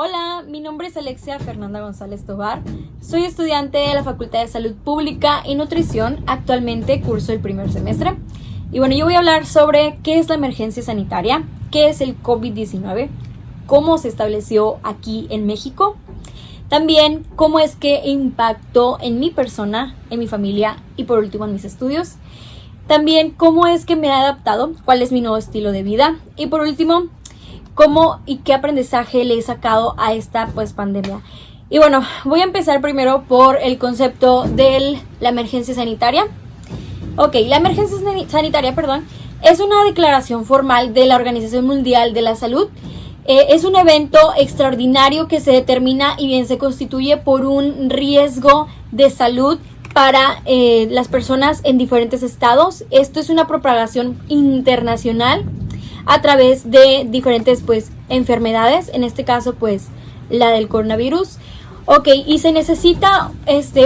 Hola, mi nombre es Alexia Fernanda González Tobar. Soy estudiante de la Facultad de Salud Pública y Nutrición. Actualmente curso el primer semestre. Y bueno, yo voy a hablar sobre qué es la emergencia sanitaria, qué es el COVID-19, cómo se estableció aquí en México, también cómo es que impactó en mi persona, en mi familia y por último en mis estudios. También cómo es que me he adaptado, cuál es mi nuevo estilo de vida y por último, cómo y qué aprendizaje le he sacado a esta pandemia. Y bueno, voy a empezar primero por el concepto de la emergencia sanitaria. Ok, la emergencia sanitaria, es una declaración formal de la Organización Mundial de la Salud. Es un evento extraordinario que se determina y bien se constituye por un riesgo de salud para las personas en diferentes estados. Esto es una propagación internacional a través de diferentes enfermedades, en este caso la del coronavirus. Ok, y se necesita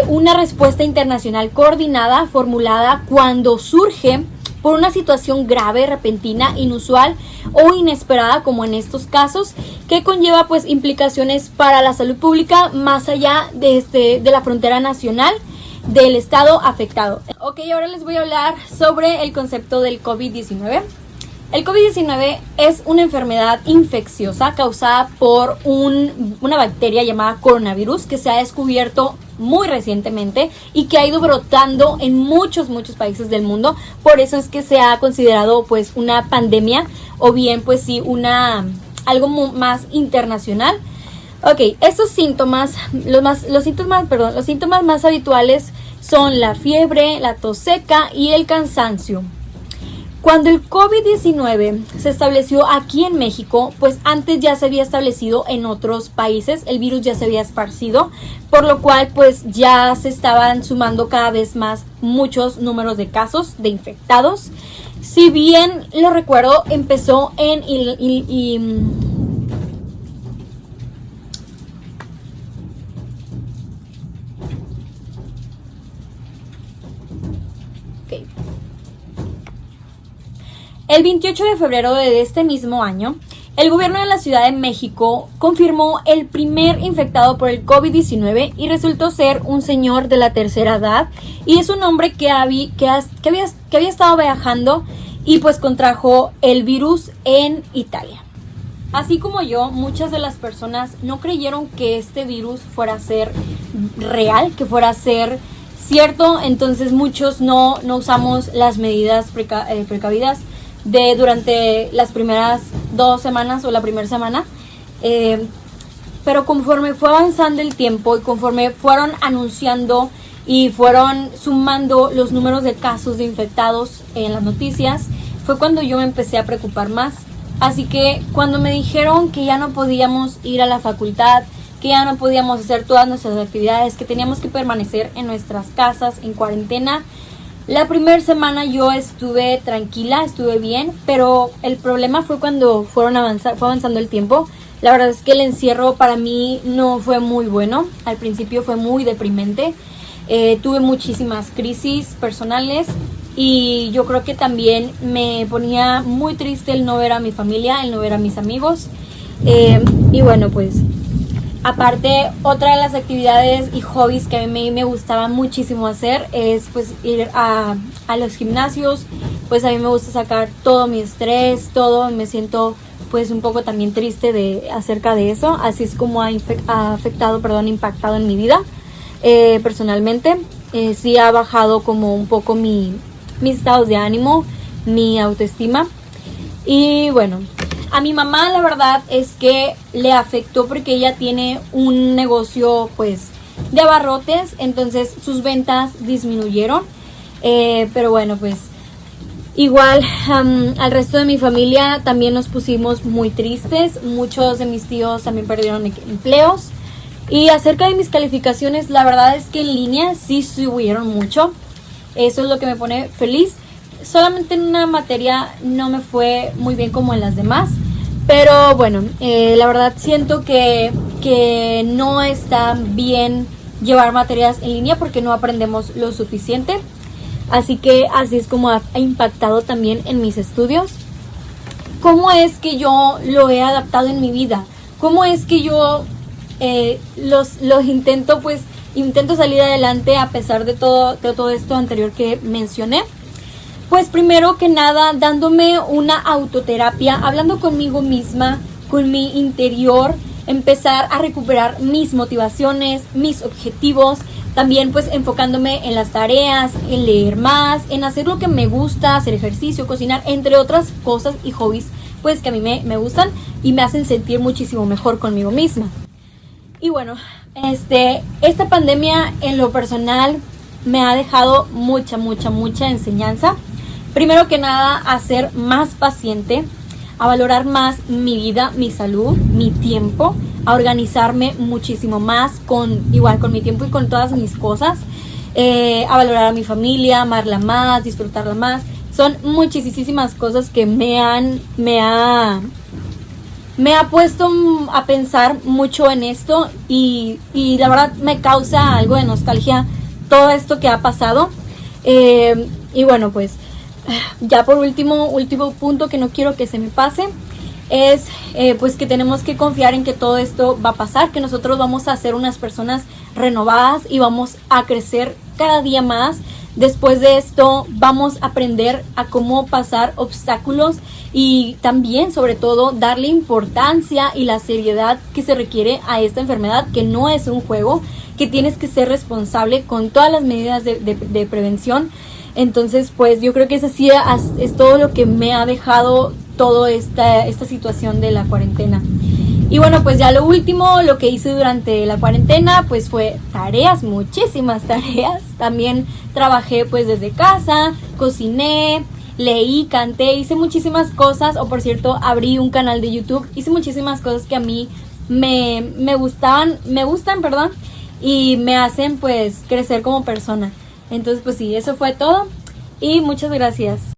una respuesta internacional coordinada, formulada cuando surge por una situación grave, repentina, inusual o inesperada, como en estos casos, que conlleva implicaciones para la salud pública más allá de la frontera nacional del estado afectado. Ok, ahora les voy a hablar sobre el concepto del COVID-19. El COVID-19 es una enfermedad infecciosa causada por una bacteria llamada coronavirus que se ha descubierto muy recientemente y que ha ido brotando en muchos países del mundo. Por eso es que se ha considerado una pandemia o bien algo más internacional. Ok, estos síntomas, los síntomas más habituales son la fiebre, la tos seca y el cansancio. Cuando el COVID-19 se estableció aquí en México, antes ya se había establecido en otros países, el virus ya se había esparcido, por lo cual ya se estaban sumando cada vez más muchos números de casos de infectados. Si bien lo recuerdo, empezó El 28 de febrero de este mismo año, el gobierno de la Ciudad de México confirmó el primer infectado por el COVID-19 y resultó ser un señor de la tercera edad y es un hombre que había estado viajando y contrajo el virus en Italia. Así como yo, muchas de las personas no creyeron que este virus fuera a ser real, que fuera a ser cierto, entonces muchos no usamos las medidas precavidas durante las primeras 2 semanas o la primera semana, pero conforme fue avanzando el tiempo y conforme fueron anunciando y fueron sumando los números de casos de infectados en las noticias, fue cuando yo me empecé a preocupar más. Así que cuando me dijeron que ya no podíamos ir a la facultad, que ya no podíamos hacer todas nuestras actividades, que teníamos que permanecer en nuestras casas en cuarentena, la primera semana yo estuve tranquila, estuve bien, pero el problema fue cuando fue avanzando el tiempo. La verdad es que el encierro para mí no fue muy bueno, al principio fue muy deprimente, tuve muchísimas crisis personales y yo creo que también me ponía muy triste el no ver a mi familia, el no ver a mis amigos y bueno aparte, otra de las actividades y hobbies que a mí me gustaba muchísimo hacer es ir a los gimnasios. A mí me gusta sacar todo mi estrés, me siento un poco también triste acerca de eso. Así es como ha impactado en mi vida personalmente. Sí ha bajado como un poco mis estados de ánimo, mi autoestima. Y bueno, a mi mamá la verdad es que le afectó porque ella tiene un negocio de abarrotes, entonces sus ventas disminuyeron, pero bueno igual al resto de mi familia también nos pusimos muy tristes. Muchos de mis tíos también perdieron empleos y acerca de mis calificaciones la verdad es que en línea sí subieron mucho, eso es lo que me pone feliz. Solamente en una materia no me fue muy bien como en las demás, pero bueno, la verdad siento que no está bien llevar materias en línea porque no aprendemos lo suficiente. Así que así es como ha impactado también en mis estudios. ¿Cómo es que yo lo he adaptado en mi vida? cómo es que yo los intento, pues intento salir adelante a pesar de todo esto anterior que mencioné. Pues primero que nada, dándome una autoterapia, hablando conmigo misma, con mi interior, empezar a recuperar mis motivaciones, mis objetivos, también pues enfocándome en las tareas, en leer más, en hacer lo que me gusta, hacer ejercicio, cocinar, entre otras cosas y hobbies pues que a mí me gustan y me hacen sentir muchísimo mejor conmigo misma. Y bueno, esta pandemia en lo personal me ha dejado mucha enseñanza. Primero que nada, a ser más paciente, a valorar más mi vida, mi salud, mi tiempo, a organizarme muchísimo más con mi tiempo y con todas mis cosas, a valorar a mi familia, amarla más, disfrutarla más. Son muchísimas cosas que me ha puesto a pensar mucho en esto y la verdad me causa algo de nostalgia todo esto que ha pasado. Y bueno, pues ya por último punto que no quiero que se me pase es pues que tenemos que confiar en que todo esto va a pasar, que nosotros vamos a ser unas personas renovadas y vamos a crecer cada día más. Después de esto vamos a aprender a cómo pasar obstáculos y también sobre todo darle importancia y la seriedad que se requiere a esta enfermedad, que no es un juego, que tienes que ser responsable con todas las medidas de prevención. Entonces pues yo creo que eso sí es todo lo que me ha dejado toda esta situación de la cuarentena. Y bueno, pues ya lo último, lo que hice durante la cuarentena, pues fue tareas, muchísimas tareas. También trabajé pues desde casa, cociné, leí, canté, hice muchísimas cosas. O por cierto, abrí un canal de YouTube, hice muchísimas cosas que a mí me gustan, y me hacen pues crecer como persona. Entonces pues sí, eso fue todo y muchas gracias.